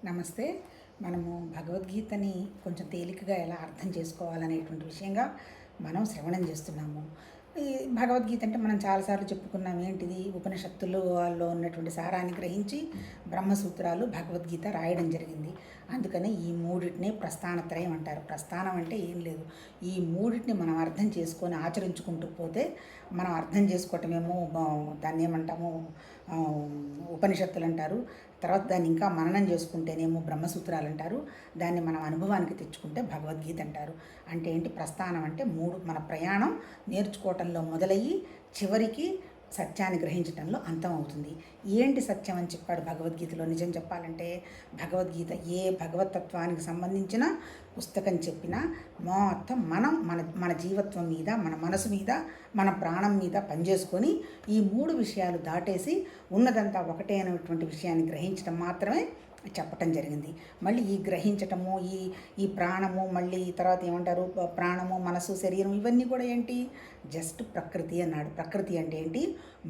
నమస్తే. మనము భగవద్గీతని కొంచెం తేలికగా ఎలా అర్థం చేసుకోవాలనేటువంటి విషయంగా మనం శ్రవణం చేస్తున్నాము. ఈ భగవద్గీత అంటే మనం చాలాసార్లు చెప్పుకున్నాం. ఏంటిది? ఉపనిషత్తులలో ఉన్నటువంటి సారాన్ని గ్రహించి బ్రహ్మసూత్రాలు భగవద్గీత రాయడం జరిగింది. అందుకని ఈ మూడిటిని ప్రస్థానత్రయం అంటారు. ప్రస్థానం అంటే ఏం లేదు, ఈ మూడిటిని మనం అర్థం చేసుకొని ఆచరించుకుంటూ పోతే మనం అర్థం చేసుకోవటమేమో దాన్ని ఏమంటాము, ఉపనిషత్తులు అంటారు. తర్వాత దాన్ని ఇంకా మననం చేసుకుంటేనేమో బ్రహ్మసూత్రాలు అంటారు. దాన్ని మనం అనుభవానికి తెచ్చుకుంటే భగవద్గీత అంటారు. అంటే ఏంటి? ప్రస్థానం అంటే మన ప్రయాణం నేర్చుకోవటంలో మొదలయ్యి చివరికి సత్యాన్ని గ్రహించటంలో అంతం అవుతుంది. ఏంటి సత్యం అని చెప్పాడు భగవద్గీతలో? నిజం చెప్పాలంటే భగవద్గీత ఏ భగవతత్వానికి సంబంధించిన పుస్తకం చెప్పినా మొత్తం మనం మన మన జీవత్వం మీద, మన మనసు మీద, మన ప్రాణం మీద పనిచేసుకొని ఈ మూడు విషయాలు దాటేసి ఉన్నదంతా ఒకటే అనేటువంటి విషయాన్ని గ్రహించడం మాత్రమే చెప్పటం జరిగింది. మళ్ళీ ఈ గ్రహించటము, ఈ ప్రాణము, మళ్ళీ తర్వాత ఏమంటారు, ప్రాణము, మనసు, శరీరం, ఇవన్నీ కూడా ఏంటి? జస్ట్ ప్రకృతి అన్నాడు. ప్రకృతి అంటే ఏంటి?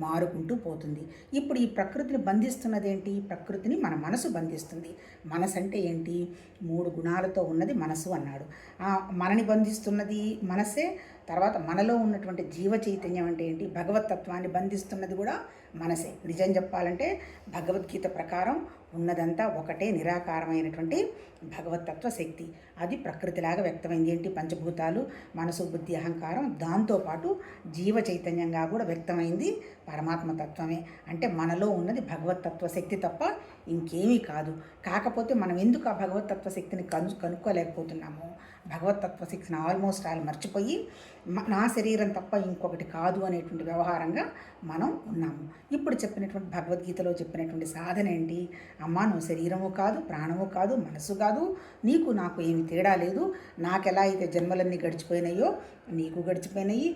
మారుకుంటూ పోతుంది. ఇప్పుడు ఈ ప్రకృతిని బంధిస్తున్నది ఏంటి? ప్రకృతిని మన మనసు బంధిస్తుంది. మనసు అంటే ఏంటి? 3 గుణాలతో ఉన్నది మనసు అన్నాడు. మనని బంధిస్తున్నది మనసే. తర్వాత మనలో ఉన్నటువంటి జీవ చైతన్యం అంటే ఏంటి? భగవతత్వాన్ని బంధిస్తున్నది కూడా మనసే. నిజం చెప్పాలంటే భగవద్గీత ప్రకారం ఉన్నదంతా ఒకటే నిరాకారమైనటువంటి భగవతత్వ శక్తి. అది ప్రకృతిలాగా వ్యక్తమైంది. ఏంటి? పంచభూతాలు, మనసు, బుద్ధి, అహంకారం, దాంతోపాటు జీవ చైతన్యంగా కూడా వ్యక్తమైంది పరమాత్మతత్వమే. అంటే మనలో ఉన్నది భగవతత్వ శక్తి తప్ప ఇంకేమీ కాదు. కాకపోతే మనం ఎందుకు ఆ భగవతత్వ శక్తిని కనుక్కోలేకపోతున్నాము? భగవతత్వ శక్తిని ఆల్మోస్ట్ మర్చిపోయి నా శరీరం తప్ప ఇంకొకటి కాదు అనేటువంటి వ్యవహారంగా మనం ఉన్నాము. ఇప్పుడు చెప్పినటువంటి భగవద్గీతలో చెప్పినటువంటి సాధన ఏంటి? అమ్మా, నువ్వు శరీరము కాదు, ప్రాణము కాదు, మనసు కాదు, నీకు నాకు ఏమి తేడా లేదు. నాకెలా అయితే జన్మలన్నీ గడిచిపోయినాయో నీకు గడిచిపోయినాయి.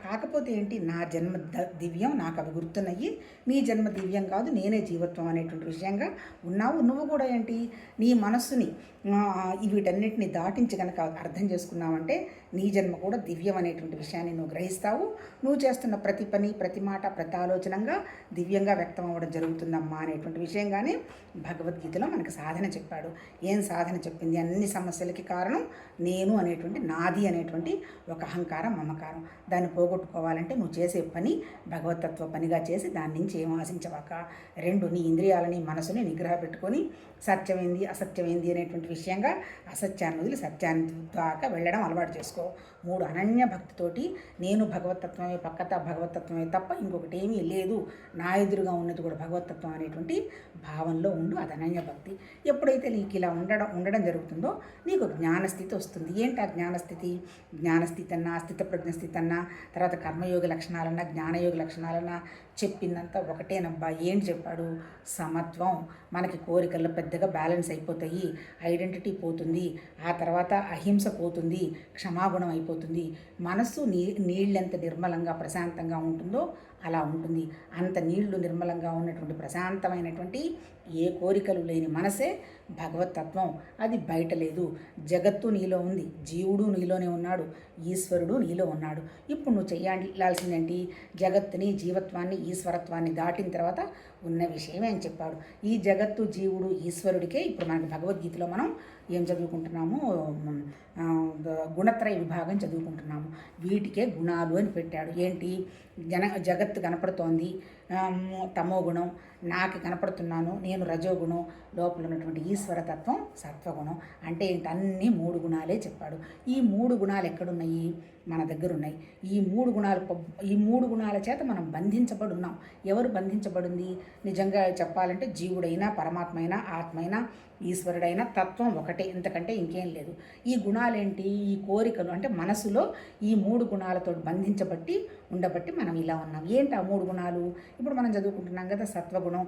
కాకపోతే ఏంటి? నా జన్మ దివ్యం, నాకు అవి గుర్తున్నాయి. నీ జన్మ దివ్యం కాదు, నేనే జీవత్వం అనేటువంటి విషయంగా ఉన్నావు. నువ్వు కూడా ఏంటి? నీ మనస్సుని వీటన్నిటిని దాటించి కనుక అర్థం చేసుకున్నావంటే నీ జన్మ కూడా దివ్యం అనేటువంటి విషయాన్ని నువ్వు గ్రహిస్తావు. నువ్వు చేస్తున్న ప్రతి పని, ప్రతి మాట, ప్రతి ఆలోచనంగా దివ్యంగా వ్యక్తం అవ్వడం జరుగుతుందమ్మా అనేటువంటి విషయంగానే భగవద్గీతలో మనకు సాధన చెప్పాడు. ఏం సాధన చెప్పింది? అన్ని సమస్యలకి కారణం నేను అనేటువంటి, నాది అనేటువంటి ఒక అహంకారం, మమకారం. దాన్ని పోగొట్టుకోవాలంటే నువ్వు చేసే పని భగవతత్వ పనిగా చేసి దాని నుంచి ఏం ఆశించవాక 2 నీ ఇంద్రియాలని, మనసుని నిగ్రహ పెట్టుకొని సత్యమైంది, అసత్యమైంది అనేటువంటి విషయంగా అసత్యాన్ని వదిలి సత్యాన్ని దాకా వెళ్ళడం అలవాటు చేసుకో. 3 అనన్య భక్తితోటి నేను భగవతత్వమే, పక్కత భగవతత్వమే తప్ప ఇంకొకటి ఏమీ లేదు, నా ఎదురుగా ఉన్నది కూడా భగవతత్వం అనేటువంటి భావంలో ఉండు. అది అనన్య భక్తి. ఎప్పుడైతే నీకు ఇలా ఉండడం జరుగుతుందో నీకు జ్ఞానస్థితి వస్తుంది. ఏంటి ఆ జ్ఞానస్థితి? జ్ఞానస్థితి అన్నా, స్థితప్రజ్ఞ స్థితి అన్నా, తర్వాత కర్మయోగ లక్షణాలన్నా, జ్ఞానయోగ లక్షణాలన్నా చెప్పిందంతా ఒకటేనబ్బా. ఏంటి చెప్పాడు? సమత్వం. మనకి కోరికల్లో పెద్దగా బ్యాలెన్స్ అయిపోతాయి, ఐడెంటిటీ పోతుంది, ఆ తర్వాత అహింస పోతుంది, క్షమాగుణం అయిపోతుంది. మనస్సు నీళ్ళెంత నిర్మలంగా ప్రశాంతంగా ఉంటుందో అలా ఉంటుంది. అంత నీళ్లు నిర్మలంగా ఉన్నటువంటి ప్రశాంతమైనటువంటి ఏ కోరికలు లేని మనసే భగవతత్వం. అది బయట లేదు. జగత్తు నీలో ఉంది, జీవుడు నీలోనే ఉన్నాడు, ఈశ్వరుడు నీలో ఉన్నాడు. ఇప్పుడు నువ్వు చేయాల్సిందేంటి? జగత్తుని, జీవత్వాన్ని, ఈశ్వరత్వాన్ని దాటిన తర్వాత ఉన్న విషయం ఏం చెప్పాడు? ఈ జగత్తు, జీవుడు, ఈశ్వరుడికే ఇప్పుడు మనకి భగవద్గీతలో మనం ఏం చదువుకుంటున్నాము? గుణత్రయ విభాగం చదువుకుంటున్నాము. వీటికే గుణాలు అని పెట్టాడు. ఏంటి? జగత్తు కనపడుతోంది, తమో గుణం, నాకు కనపడుతున్నాను నేను రజోగుణం, లోపల ఉన్నటువంటి ఈశ్వరతత్వం సత్వగుణం. అంటే ఏంటి? అన్నీ 3 గుణాలే చెప్పాడు. ఈ 3 గుణాలు ఎక్కడున్నాయి? మన దగ్గర ఉన్నాయి. ఈ 3 గుణాల చేత మనం బంధించబడి ఉన్నాం. ఎవరు బంధించబడింది? నిజంగా చెప్పాలంటే జీవుడైనా, పరమాత్మైనా, ఆత్మైనా, ఈశ్వరుడైనా తత్వం ఒకటే, ఇంతకంటే ఇంకేం లేదు. ఈ గుణాలేంటి? ఈ కోరికలు. అంటే మనసులో ఈ 3 గుణాలతో బంధించబట్టి ఉండబట్టి మనం ఇలా ఉన్నాం. ఏంటి ఆ 3 గుణాలు? ఇప్పుడు మనం చదువుకుంటున్నాం కదా, సత్వగుణం.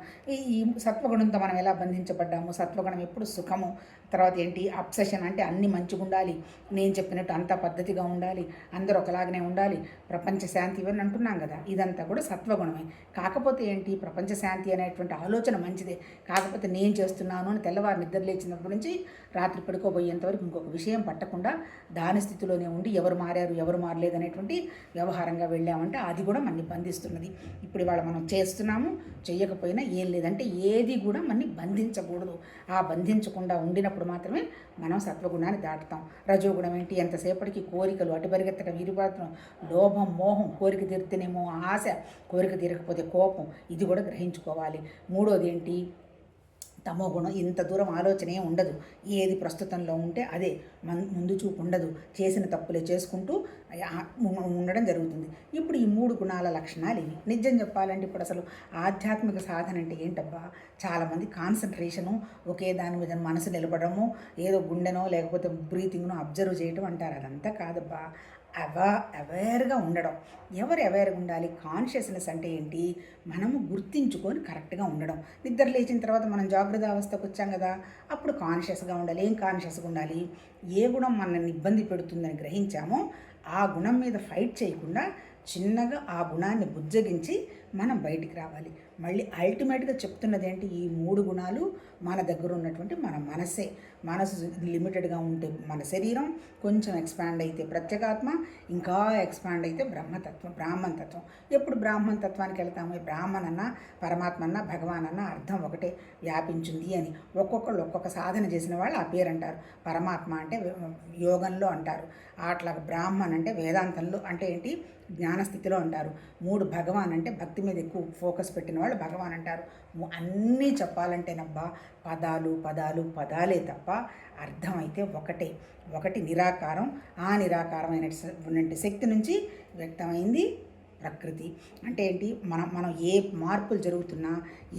ఈ సత్వగుణంతో మనం ఎలా బంధించబడ్డాము? సత్వగుణం ఎప్పుడు సుఖము. తర్వాత ఏంటి? అబ్సెషన్. అంటే అన్ని మంచిగా ఉండాలి, నేను చెప్పినట్టు అంతా పద్ధతిగా ఉండాలి, అందరూ ఒకలాగనే ఉండాలి, ప్రపంచ శాంతి, ఇవన్నీ అంటున్నాం కదా, ఇదంతా కూడా సత్వగుణమే. కాకపోతే ఏంటి? ప్రపంచ శాంతి అనేటువంటి ఆలోచన మంచిదే. కాకపోతే నేను చేస్తున్నాను అని తెల్లవారు నిద్ర లేచినప్పటి నుంచి రాత్రి పడుకోబోయేంతవరకు ఇంకొక విషయం పట్టకుండా దాని స్థితిలోనే ఉండి ఎవరు మారారు, ఎవరు మారలేదు అనేటువంటి వ్యవహారంగా వెళ్ళాము. వెళ్ళామంటే అది కూడా మనని బంధిస్తున్నది. ఇప్పుడు ఇవాళ మనం చేస్తున్నాము, చెయ్యకపోయినా ఏం లేదంటే ఏది కూడా మనని బంధించకూడదు. ఆ బంధించకుండా ఉండినప్పుడు మాత్రమే మనం సత్వగుణాన్ని దాటుతాం. రజోగుణం ఏంటి? ఎంతసేపటికి కోరికలు, అటు పరిగెత్తడం, విరిపాత్రం, లోభం, మోహం, కోరిక తీరితేనేమో ఆశ, కోరిక తీరకపోతే కోపం, ఇది కూడా గ్రహించుకోవాలి. మూడోది ఏంటి? తమో గుణం. ఇంత దూరం ఆలోచనే ఉండదు. ఏది ప్రస్తుతంలో ఉంటే అదే, ముందు చూపు ఉండదు. చేసిన తప్పులే చేసుకుంటూ ఉండడం జరుగుతుంది. ఇప్పుడు ఈ 3 గుణాల లక్షణాలు ఇవి. నిజం చెప్పాలంటే ఇప్పుడు అసలు ఆధ్యాత్మిక సాధన అంటే ఏంటబ్బా? చాలామంది కాన్సన్ట్రేషను, ఒకే దాని మీద మనసు నిలబడము, ఏదో గుండెనో లేకపోతే బ్రీతింగ్నో అబ్జర్వ్ చేయటం అంటారు. అదంతా కాదబ్బా. అవేర్గా ఉండడం. ఎవరు అవేర్గా ఉండాలి? కాన్షియస్నెస్ అంటే ఏంటి? మనము గుర్తించుకొని కరెక్ట్గా ఉండడం. నిద్ర లేచిన తర్వాత మనం జాగ్రత్త అవస్థకు వచ్చాం కదా, అప్పుడు కాన్షియస్గా ఉండాలి. ఏం కాన్షియస్గా ఉండాలి? ఏ గుణం మనల్ని ఇబ్బంది పెడుతుందని గ్రహించామో ఆ గుణం మీద ఫైట్ చేయకుండా చిన్నగా ఆ గుణాన్ని బుజ్జగించి మనం బయటికి రావాలి. మళ్ళీ అల్టిమేట్గా చెప్తున్నది ఏంటి? ఈ 3 గుణాలు మన దగ్గర ఉన్నటువంటి మన మనసే. మనసు లిమిటెడ్గా ఉంటే మన శరీరం, కొంచెం ఎక్స్పాండ్ అయితే ప్రత్యేగాత్మ, ఇంకా ఎక్స్పాండ్ అయితే బ్రాహ్మణ తత్వం. ఎప్పుడు బ్రాహ్మణ తత్వానికి వెళ్తాము? బ్రాహ్మణ అన్న, పరమాత్మ అన్న, భగవాన్ అన్న అర్థం ఒకటే, వ్యాపించింది అని. ఒక్కొక్కళ్ళు ఒక్కొక్క సాధన చేసిన వాళ్ళు ఆ పేరు అంటారు. పరమాత్మ అంటే యోగంలో అంటారు, అట్లాగా బ్రాహ్మణ్ అంటే వేదాంతంలో అంటే ఏంటి? జ్ఞానస్థితిలో అంటారు. 3 భగవాన్ అంటే భక్తి మీద ఎక్కువ ఫోకస్ పెట్టిన వాళ్ళు భగవాన్ అంటారు. అన్నీ చెప్పాలంటేనబ్బా పదాలే తప్ప అర్థమైతే ఒకటి నిరాకారం. ఆ నిరాకారమైన శక్తి నుంచి వ్యక్తమైంది ప్రకృతి. అంటే ఏంటి? మనం ఏ మార్పులు జరుగుతున్నా,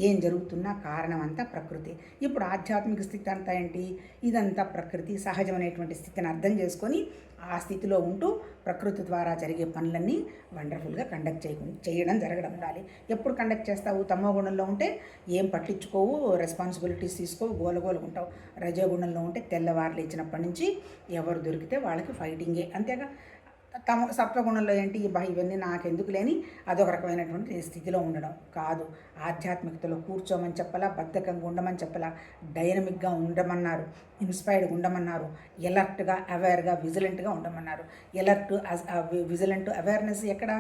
ఏం జరుగుతున్నా కారణం అంతా ప్రకృతి. ఇప్పుడు ఆధ్యాత్మిక స్థితి అంతా ఏంటి? ఇదంతా ప్రకృతి సహజమైనటువంటి స్థితిని అర్థం చేసుకొని ఆ స్థితిలో ఉంటూ ప్రకృతి ద్వారా జరిగే పనులన్నీ వండర్ఫుల్గా కండక్ట్ చేయడం జరగడం ఉండాలి. ఎప్పుడు కండక్ట్ చేస్తావు? తమో గుణంలో ఉంటే ఏం పట్టించుకోవు, రెస్పాన్సిబిలిటీస్ తీసుకోవు, గోలగోలుకుంటావు. రజోగుణంలో ఉంటే తెల్లవారులు ఇచ్చినప్పటి నుంచి ఎవరు దొరికితే వాళ్ళకి ఫైటింగే, అంతేగా. సత్వగుణంలో ఏంటి? ఇవన్నీ నాకెందుకు లేని అదొక రకమైనటువంటి స్థితిలో ఉండడం కాదు. ఆధ్యాత్మికతలో కూర్చోమని చెప్పలా, బద్ధకంగా ఉండమని చెప్పలా, డైనమిక్గా ఉండమన్నారు, ఇన్స్పైర్డ్గా ఉండమన్నారు, ఎలర్ట్గా, అవేర్గా, విజిలెంట్గా ఉండమన్నారు. విజిలెంట్, అవేర్నెస్ ఎక్కడ?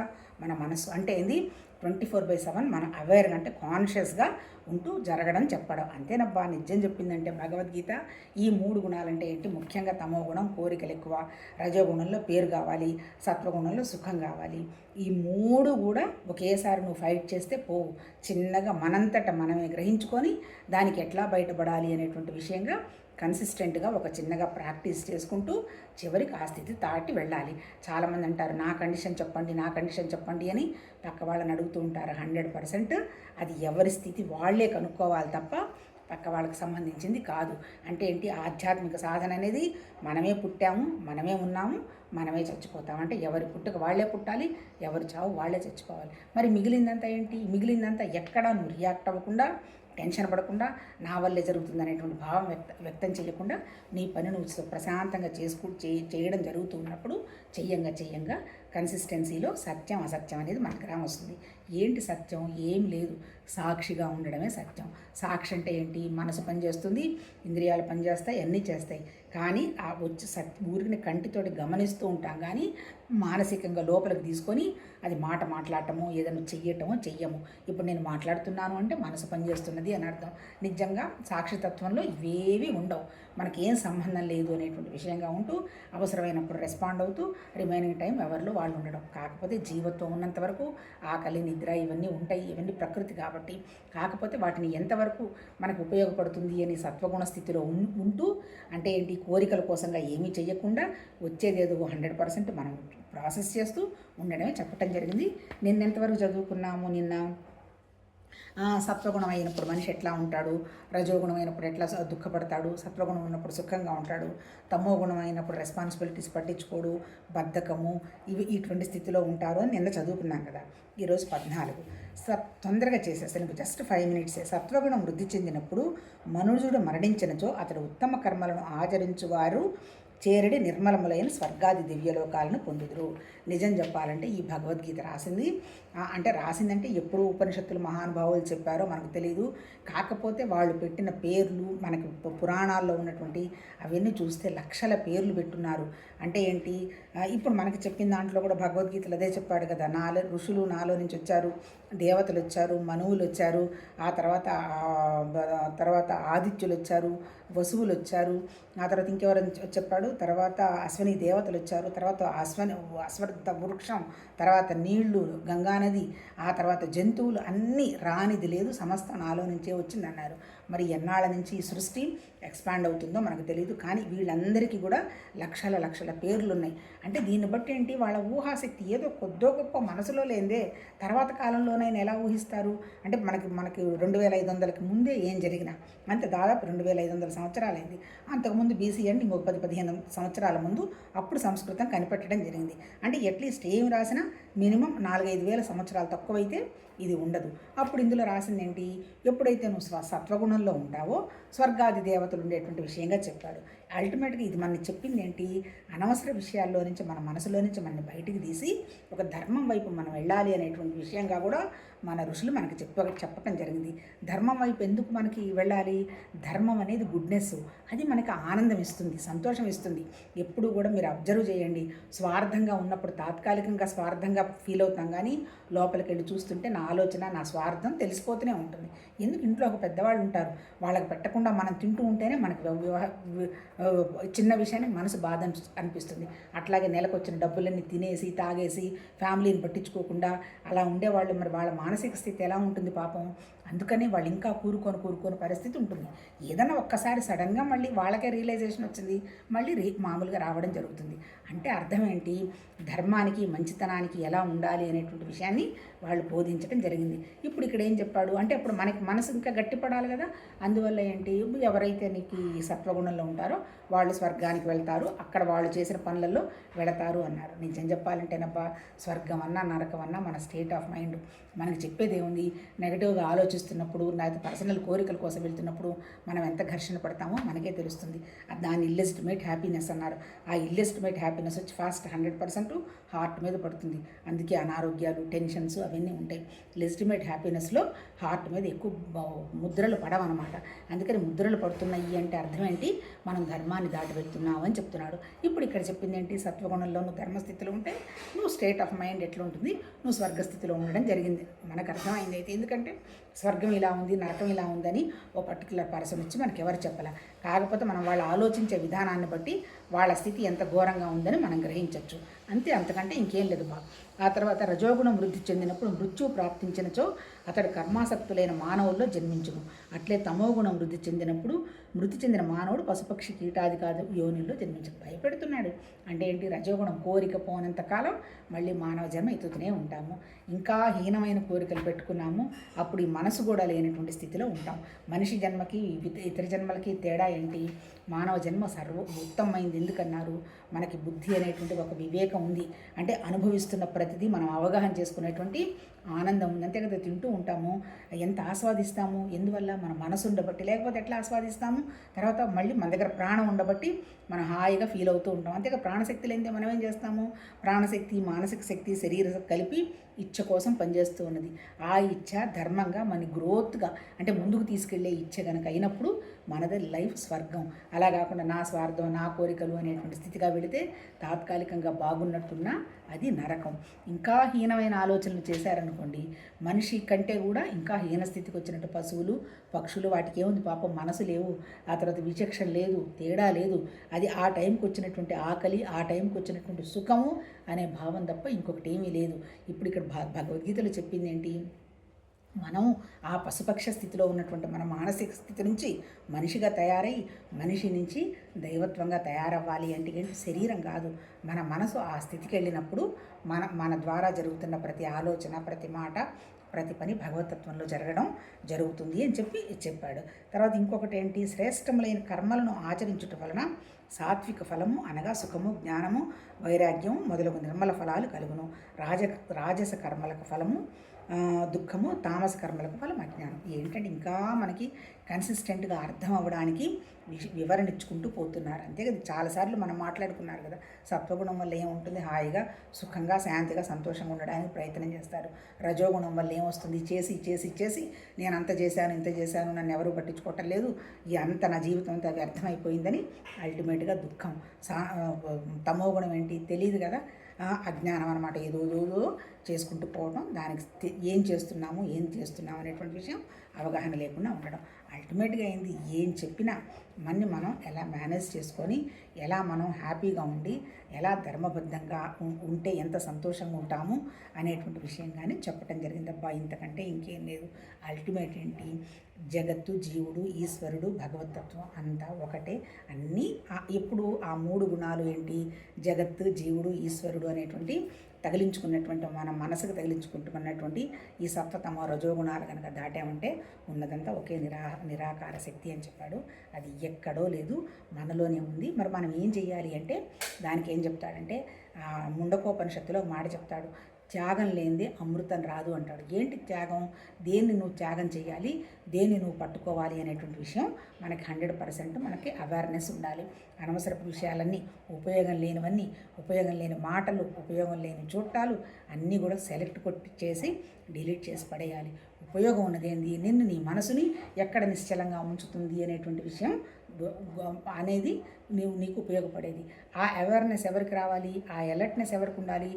మన మనసు. అంటే ఏంది? 24/7 మన అవేర్గా అంటే కాన్షియస్గా ఉంటూ జరగడం చెప్పడం. అంతేనబ్బా. నిజం చెప్పిందంటే భగవద్గీత ఈ 3 గుణాలంటే ఏంటి? ముఖ్యంగా తమో గుణం కోరికలు ఎక్కువ, రజోగుణంలో పేరు కావాలి, సత్వగుణంలో సుఖం కావాలి. ఈ 3 కూడా ఒకేసారి నువ్వు ఫైట్ చేస్తే పోవు. చిన్నగా మనంతట మనమే గ్రహించుకొని దానికి ఎట్లా బయటపడాలి అనేటువంటి విషయంగా కన్సిస్టెంట్గా ఒక చిన్నగా ప్రాక్టీస్ చేసుకుంటూ చివరికి ఆ స్థితి దాటి వెళ్ళాలి. చాలామంది అంటారు నా కండిషన్ చెప్పండి అని పక్క వాళ్ళని అడుగుతూ ఉంటారు. 100% అది ఎవరి స్థితి వాళ్ళే కనుక్కోవాలి తప్ప పక్క వాళ్ళకి సంబంధించింది కాదు. అంటే ఏంటి? ఆధ్యాత్మిక సాధన అనేది మనమే పుట్టాము, మనమే ఉన్నాము, మనమే చచ్చిపోతాం. అంటే ఎవరి పుట్టుక వాళ్ళే పుట్టాలి, ఎవరి చావు వాళ్ళే చచ్చిపోవాలి. మరి మిగిలిందంతా ఏంటి? మిగిలిందంతా ఎక్కడా నువ్వు రియాక్ట్ అవ్వకుండా, టెన్షన్ పడకుండా, నా వల్లే జరుగుతుంది అనేటువంటి భావం వ్యక్తం చేయకుండా నీ పని నువ్వు ప్రశాంతంగా చేయడం జరుగుతూ ఉన్నప్పుడు చెయ్యంగా కన్సిస్టెన్సీలో సత్యం అసత్యం అనేది మనకు రామొస్తుంది. ఏంటి సత్యం? ఏం లేదు, సాక్షిగా ఉండడమే సత్యం. సాక్షి అంటే ఏంటి? మనసు పనిచేస్తుంది, ఇంద్రియాలు పనిచేస్తాయి, అన్నీ చేస్తాయి. కానీ ఆ వచ్చి ఊరికి కంటితోటి గమనిస్తూ ఉంటాం, కానీ మానసికంగా లోపలికి తీసుకొని అది మాట్లాడటమో ఏదైనా చెయ్యము. ఇప్పుడు నేను మాట్లాడుతున్నాను అంటే మనసు పనిచేస్తున్నది అని అర్థం. నిజంగా సాక్షితత్వంలో ఇవేవి ఉండవు, మనకేం సంబంధం లేదు అనేటువంటి విషయంగా ఉంటూ అవసరమైనప్పుడు రెస్పాండ్ అవుతూ రిమైనింగ్ టైం ఎవరిలో వాళ్ళు ఉండడం. కాకపోతే జీవత్వం ఉన్నంత వరకు ఆకలి, నిద్ర ఇవన్నీ ఉంటాయి, ఇవన్నీ ప్రకృతి కాబట్టి. కాకపోతే వాటిని ఎంతవరకు మనకు ఉపయోగపడుతుంది అని సత్వగుణ స్థితిలో ఉంటూ, అంటే ఏంటి? కోరికల కోసంగా ఏమీ చెయ్యకుండా వచ్చేదేదో 100% మనం ప్రాసెస్ చేస్తూ ఉండడమే చెప్పటం జరిగింది. నిన్నెంతవరకు చదువుకున్నాము? నిన్న సత్వగుణం అయినప్పుడు మనిషి ఎట్లా ఉంటాడు, రజోగుణం అయినప్పుడు ఎట్లా దుఃఖపడతాడు, సత్వగుణం ఉన్నప్పుడు సుఖంగా ఉంటాడు, తమో గుణం అయినప్పుడు రెస్పాన్సిబిలిటీస్ పట్టించుకోడు, బద్ధకము, ఇటువంటి స్థితిలో ఉంటారు అని నిన్న చదువుకున్నాం కదా. ఈరోజు 14 తొందరగా చేసేస్తాను, జస్ట్ 5 minutesే. సత్వగుణం వృద్ధి చెందినప్పుడు మనుజుడు మరణించినచో అతడు ఉత్తమ కర్మలను ఆచరించువారు చేరడి నిర్మలములైన స్వర్గాది దివ్యలోకాలను పొందుదురు. నిజం చెప్పాలంటే ఈ భగవద్గీత రాసిందంటే ఎప్పుడు ఉపనిషత్తులు మహానుభావులు చెప్పారో మనకు తెలియదు. కాకపోతే వాళ్ళు పెట్టిన పేర్లు మనకి పురాణాల్లో ఉన్నటువంటి అవన్నీ చూస్తే లక్షల పేర్లు పెట్టున్నారు. అంటే ఏంటి, ఇప్పుడు మనకి చెప్పిన దాంట్లో కూడా భగవద్గీతలు అదే చెప్పాడు కదా, ఋషులు నాలో నుంచి వచ్చారు, దేవతలు వచ్చారు, మనువులు వచ్చారు, ఆ తర్వాత ఆదిత్యులు వచ్చారు, వసువులు వచ్చారు, ఆ తర్వాత ఇంకెవరు చెప్పాడు, తర్వాత అశ్వని దేవతలు వచ్చారు, తర్వాత అశ్వత్థ వృక్షం, తర్వాత నీళ్లు, గంగానది, ఆ తర్వాత జంతువులు, అన్నీ రానిది లేదు, సమస్త నాలో నుంచే వచ్చిందన్నారు. మరి ఎన్నాళ్ళ నుంచి ఈ సృష్టి ఎక్స్పాండ్ అవుతుందో మనకు తెలియదు. కానీ వీళ్ళందరికీ కూడా లక్షల పేర్లు ఉన్నాయి. అంటే దీన్ని బట్టి ఏంటి, వాళ్ళ ఊహాశక్తి ఏదో కొద్దో గొప్ప మనసులో లేదే తర్వాత కాలంలోనైనా ఎలా ఊహిస్తారు. అంటే మనకి 2500కి ముందే ఏం జరిగినా, అంతే దాదాపు 2500 సంవత్సరాలైంది. అంతకుముందు బీసీ అంటే ఇంకొక 10-15 సంవత్సరాల ముందు అప్పుడు సంస్కృతం కనిపెట్టడం జరిగింది. అంటే అట్లీస్ట్ ఏమి రాసినా మినిమం 4-5 వేల సంవత్సరాలు తక్కువైతే ఇది ఉండదు. అప్పుడు ఇందులో రాసింది ఏంటి, ఎప్పుడైతే నువ్వు సత్వగుణంలో ఉంటావో స్వర్గాది దేవతలు ఉండేటువంటి విషయంగా చెప్పాడు. అల్టిమేట్గా ఇది మనకి చెప్పింది ఏంటి, అనవసర విషయాల్లో నుంచి మన మనసులో నుంచి మనని బయటికి తీసి ఒక ధర్మం వైపు మనం వెళ్ళాలి అనేటువంటి విషయంగా కూడా మన ఋషులు మనకి చెప్పటం జరిగింది. ధర్మం వైపు ఎందుకు మనకి వెళ్ళాలి, ధర్మం అనేది గుడ్నెస్, అది మనకి ఆనందం ఇస్తుంది, సంతోషం ఇస్తుంది. ఎప్పుడు కూడా మీరు అబ్జర్వ్ చేయండి, స్వార్థంగా ఉన్నప్పుడు తాత్కాలికంగా స్వార్థంగా ఫీల్ అవుతాం, కానీ లోపలికి వెళ్ళి చూస్తుంటే నా ఆలోచన, నా స్వార్థం తెలిసిపోతూనే ఉంటుంది. ఎందుకు, ఇంట్లో ఒక పెద్దవాళ్ళు ఉంటారు, వాళ్ళకి పెట్టకుండా మనం తింటూ ఉంటేనే మనకి చిన్న విషయానికి మనసు బాధ అనిపిస్తుంది. అట్లాగే నెలకు వచ్చిన డబ్బులన్నీ తినేసి తాగేసి ఫ్యామిలీని పట్టించుకోకుండా అలా ఉండేవాళ్ళు, మరి వాళ్ళ మానసిక స్థితి ఎలా ఉంటుంది పాపం. అందుకని వాళ్ళు ఇంకా కూరుకొని పరిస్థితి ఉంటుంది. ఏదైనా ఒక్కసారి సడన్గా మళ్ళీ వాళ్ళకే రియలైజేషన్ వచ్చింది, మళ్ళీ మామూలుగా రావడం జరుగుతుంది. అంటే అర్థం ఏంటి, ధర్మానికి మంచితనానికి ఎలా ఉండాలి అనేటువంటి విషయాన్ని వాళ్ళు బోధించడం జరిగింది. ఇప్పుడు ఇక్కడ ఏం చెప్పాడు అంటే, అప్పుడు మనకి మనసు ఇంకా గట్టిపడాలి కదా, అందువల్ల ఏంటి, ఎవరైతే నీకు ఈ సత్వగుణంలో ఉంటారో వాళ్ళు స్వర్గానికి వెళ్తారు, అక్కడ వాళ్ళు చేసిన పనులలో వెళతారు అన్నారు. నిజం చెప్పాలంటేనబ్బా, స్వర్గం అన్నా నరకం అన్నా మన స్టేట్ ఆఫ్ మైండ్. మనకి చెప్పేది ఏముంది, నెగటివ్గా ఆలోచిస్తున్నప్పుడు, లేకపోతే పర్సనల్ కోరికల కోసం వెళ్తున్నప్పుడు మనం ఎంత ఘర్షణ పడతామో మనకే తెలుస్తుంది. దాన్ని ఇల్లెజిటిమేట్ హ్యాపీనెస్ అన్నారు. ఆ ఇల్లెజిటిమేట్ హ్యాపీనెస్ వచ్చి ఫాస్ట్ 100% హార్ట్ మీద పడుతుంది. అందుకే అనారోగ్యాలు, టెన్షన్స్ అవన్నీ ఉంటాయి. లెజిటిమేట్ హ్యాపీనెస్లో హార్ట్ మీద ఎక్కువ ముద్రలు పడవన్నమాట. అందుకని ముద్రలు పడుతున్నాయి అంటే అర్థం ఏంటి, మనం ధర్మాన్ని దాటి వెళ్తున్నావు అని చెప్తున్నాడు. ఇప్పుడు ఇక్కడ చెప్పింది ఏంటి, సత్వగుణంలో నువ్వు ధర్మస్థితిలో ఉంటే నువ్వు స్టేట్ ఆఫ్ మైండ్ ఎట్లా ఉంటుంది, నువ్వు స్వర్గస్థితిలో ఉండడం జరిగింది. మనకు అర్థమైంది. అయితే ఎందుకంటే స్వర్గం ఇలా ఉంది, నరకం ఇలా ఉందని ఓ పర్టికులర్ పర్సన్ వచ్చి మనకి ఎవరు చెప్పాల. కాకపోతే మనం వాళ్ళు ఆలోచించే విధానాన్ని బట్టి వాళ్ళ స్థితి ఎంత ఘోరంగా ఉందని మనం గ్రహించవచ్చు. అంతకంటే ఇంకేం లేదు బా. ఆ తర్వాత రజోగుణం వృద్ధి చెందినప్పుడు మృత్యు ప్రాప్తించినచో అతడు కర్మాసక్తులైన మానవుల్లో జన్మించును. అట్లే తమోగుణం వృద్ధి చెందినప్పుడు మృతి చెందిన మానవుడు పశుపక్షి కీటాదికాదు యోనిలో జన్మించను. భయపెడుతున్నాడు. అంటే ఏంటి, రజోగుణం కోరిక పోనంత కాలం మళ్ళీ మానవ జన్మ ఎత్తుతూనే ఉంటాము. ఇంకా హీనమైన కోరికలు పెట్టుకున్నాము, అప్పుడు ఈ మనసు కూడా లేనటువంటి స్థితిలో ఉంటాం. మనిషి జన్మకి ఇతర జన్మలకి తేడా ఏంటి, మానవ జన్మ ఉత్తమమైంది. ఎందుకన్నారు, మనకి బుద్ధి అనేటువంటి ఒక వివేకం ఉంది. అంటే అనుభవిస్తున్న ప్రతిదీ మనం అవగాహన చేసుకునేటువంటి ఆనందం ఉంది. అంతే కదా, తింటూ ఉంటాము, ఎంత ఆస్వాదిస్తాము, ఎందువల్ల మన మనసు ఉండబట్టి. లేకపోతే ఎట్లా ఆస్వాదిస్తాము, తర్వాత మళ్ళీ మన దగ్గర ప్రాణం ఉండబట్టి మనం హాయిగా ఫీల్ అవుతూ ఉంటాం. అంతేగా, ప్రాణశక్తి లేనిదే మనం ఏం చేస్తాము, ప్రాణశక్తి, మానసిక శక్తి, శరీర కలిపి ఇచ్చ కోసం పనిచేస్తూ ఉన్నది. ఆ ఇచ్చ ధర్మంగా మన గ్రోత్గా అంటే ముందుకు తీసుకెళ్లే ఇచ్చ కనుక అయినప్పుడు మనది లైఫ్ స్వర్గం. అలా కాకుండా నా స్వార్థం, నా కోరికలు అనేటువంటి స్థితిగా వెళితే తాత్కాలికంగా బాగున్నట్టున్నా అది నరకం. ఇంకా హీనమైన ఆలోచనలు చేశారనుకోండి, మనిషి కంటే కూడా ఇంకా హీన స్థితికి వచ్చినట్టు పశువులు, పక్షులు, వాటికి ఏముంది పాపం, మనసు లేవు, ఆ తర్వాత విచక్షణ లేదు, తేడా లేదు. అది ఆ టైంకి వచ్చినటువంటి ఆకలి, ఆ టైంకి వచ్చినటువంటి సుఖము అనే భావం తప్ప ఇంకొకటి ఏమీ లేదు. ఇప్పుడు ఇక్కడ భగవద్గీతలో చెప్పింది ఏంటి, మనం ఆ పశుపక్ష స్థితిలో ఉన్నటువంటి మన మానసిక స్థితి నుంచి మనిషిగా తయారై మనిషి నుంచి దైవత్వంగా తయారవ్వాలి అంటే ఏంటి, శరీరం కాదు, మన మనసు ఆ స్థితికి వెళ్ళినప్పుడు మన ద్వారా జరుగుతున్న ప్రతి ఆలోచన, ప్రతి మాట, ప్రతి పని భగవతత్వంలో జరగడం జరుగుతుంది అని చెప్పాడు. తర్వాత ఇంకొకటి ఏంటి, శ్రేష్టములైన కర్మలను ఆచరించుట వలన సాత్విక ఫలము అనగా సుఖము, జ్ఞానము, వైరాగ్యము మొదలగు నిర్మల ఫలాలు కలుగును. రాజస కర్మలకు ఫలము దుఃఖము తామస కర్మలకు ఫలం అజ్ఞానం. ఏంటంటే ఇంకా మనకి కన్సిస్టెంట్గా అర్థం అవ్వడానికి వివరణ ఇచ్చుకుంటూ పోతున్నారు. అంతే కదా, చాలాసార్లు మనం మాట్లాడుకున్నారు కదా, సత్వగుణం వల్ల ఏముంటుంది, హాయిగా సుఖంగా శాంతిగా సంతోషంగా ఉండడానికి ప్రయత్నం చేస్తారు. రజోగుణం వల్ల ఏమొస్తుంది, చేసి చేసి చేసి నేను అంత చేశాను ఇంత చేశాను, నన్ను ఎవరు పట్టించుకోవటం లేదు, ఈ అంత నా జీవితం అంతా వ్యర్థమైపోయిందని అల్టిమేట్గా దుఃఖం. తమోగుణం ఏంటి తెలియదు కదా, అజ్ఞానం అనమాట. ఏదో చేసుకుంటూ పోవడం, దానికి ఏం చేస్తున్నాము అనేటువంటి విషయం అవగాహన లేకుండా ఉండడం. అల్టిమేట్గా ఏంది, ఏం చెప్పినా మనం ఎలా మేనేజ్ చేసుకొని, ఎలా మనం హ్యాపీగా ఉండి, ఎలా ధర్మబద్ధంగా ఉంటే ఎంత సంతోషంగా ఉంటాము అనేటువంటి విషయం కానీ చెప్పటం జరిగింది. అబ్బా, ఇంతకంటే ఇంకేం లేదు. అల్టిమేట్ ఏంటి, జగత్తు, జీవుడు, ఈశ్వరుడు, భగవతత్వం అంతా ఒకటే. అన్నీ ఎప్పుడు ఆ మూడు గుణాలు ఏంటి, జగత్తు, జీవుడు, ఈశ్వరుడు అనేటువంటి తగిలించుకున్నటువంటి మన మనసుకు తగిలించుకుంటున్నటువంటి ఈ సత్వతమ రజోగుణాలు కనుక దాటామంటే ఉన్నదంతా ఒకే నిరాకార శక్తి అని చెప్పాడు. అది ఎక్కడో లేదు, మనలోనే ఉంది. మరి మనం ఏం చెయ్యాలి అంటే దానికి ఏం చెప్తాడంటే, ముండకోపనిషత్తులో ఒక మాట చెప్తాడు, త్యాగం లేనిదే అమృతం రాదు అంటాడు. ఏంటి త్యాగం, దేన్ని నువ్వు త్యాగం చేయాలి, దేన్ని నువ్వు పట్టుకోవాలి అనేటువంటి విషయం మనకి 100% మనకి అవేర్నెస్ ఉండాలి. అనవసరపు విషయాలన్నీ, ఉపయోగం లేనివన్నీ, ఉపయోగం లేని మాటలు, ఉపయోగం లేని చూట్టాలు అన్నీ కూడా సెలెక్ట్ చేసి డిలీట్ చేసి పడేయాలి. ఉపయోగం ఉన్నది ఏంది, నిన్ను నీ మనసుని ఎక్కడ నిశ్చలంగా ఉంచుతుంది అనేటువంటి విషయం అనేది నీకు ఉపయోగపడేది. ఆ అవేర్నెస్ ఎవరికి రావాలి, ఆ అలర్ట్నెస్ ఎవరికి ఉండాలి,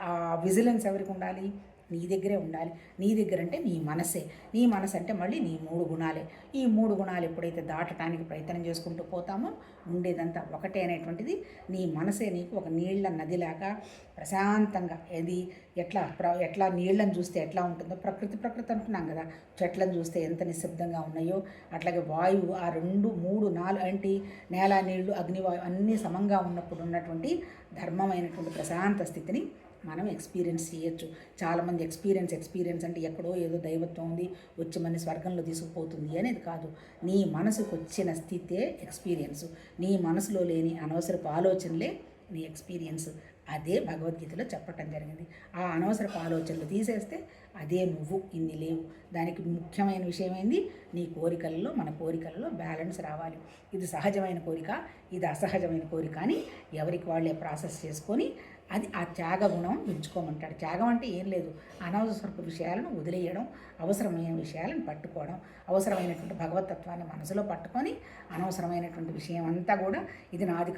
ఆ విజిలెన్స్ ఎవరికి ఉండాలి, నీ దగ్గరే ఉండాలి. నీ దగ్గర అంటే నీ మనసే. నీ మనసు అంటే మళ్ళీ నీ 3 గుణాలే. ఈ 3 గుణాలు ఎప్పుడైతే దాటడానికి ప్రయత్నం చేసుకుంటూ పోతామో ఉండేదంతా ఒకటే అనేటువంటిది నీ మనసే నీకు ఒక నీళ్ల నదిలాగా ప్రశాంతంగా, ఏది ఎట్లా నీళ్ళని చూస్తే ఎట్లా ఉంటుందో, ప్రకృతి అంటున్నాం కదా, చెట్లను చూస్తే ఎంత నిశ్శబ్దంగా ఉన్నాయో అట్లాగే వాయువు ఆ 2, 3, 4 అంటే నేల, నీళ్లు, అగ్నివాయు అన్నీ సమంగా ఉన్నప్పుడు ఉన్నటువంటి ధర్మమైనటువంటి ప్రశాంత స్థితిని మనం ఎక్స్పీరియన్స్ చేయొచ్చు. చాలామంది ఎక్స్పీరియన్స్ అంటే ఎక్కడో ఏదో దైవత్వం ఉంది వచ్చి మన స్వర్గంలో తీసుకుపోతుంది అనేది కాదు. నీ మనసుకు వచ్చిన స్థితే ఎక్స్పీరియన్స్. నీ మనసులో లేని అనవసరపు ఆలోచనలే నీ ఎక్స్పీరియన్స్. అదే భగవద్గీతలో చెప్పటం జరిగింది. ఆ అనవసరపు ఆలోచనలు తీసేస్తే అదే నువ్వు, ఇన్ని లేవు. దానికి ముఖ్యమైన విషయం ఏంది, నీ కోరికలలో మన కోరికలలో బ్యాలెన్స్ రావాలి. ఇది సహజమైన కోరిక, ఇది అసహజమైన కోరిక అని ఎవరికి వాళ్ళే ప్రాసెస్ చేసుకొని అది ఆ త్యాగ గుణం పెంచుకోమంటాడు. త్యాగం అంటే ఏం లేదు, అనవసరపు విషయాలను వదిలేయడం, అవసరమైన విషయాలను పట్టుకోవడం, అవసరమైనటువంటి భగవతత్వాన్ని మనసులో పట్టుకొని అనవసరమైనటువంటి విషయం అంతా కూడా ఇది నాది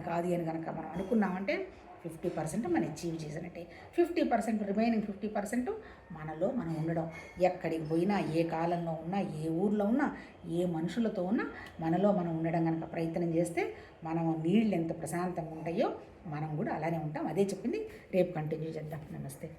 కాదు అని కనుక మనం అనుకున్నామంటే 50% మనం అచీవ్ చేసినట్టే. 50% రిమైనింగ్ 50% మనలో మనం ఉండడం. ఎక్కడికి పోయినా, ఏ కాలంలో ఉన్నా, ఏ ఊర్లో ఉన్నా, ఏ మనుషులతో ఉన్నా మనలో మనం ఉండడం కనుక ప్రయత్నం చేస్తే మనం నీళ్ళు ఎంత ప్రశాంతంగా ఉంటాయో మనం కూడా అలానే ఉంటాం. అదే చెప్పింది, రేపు కంటిన్యూ చేద్దాం. నమస్తే.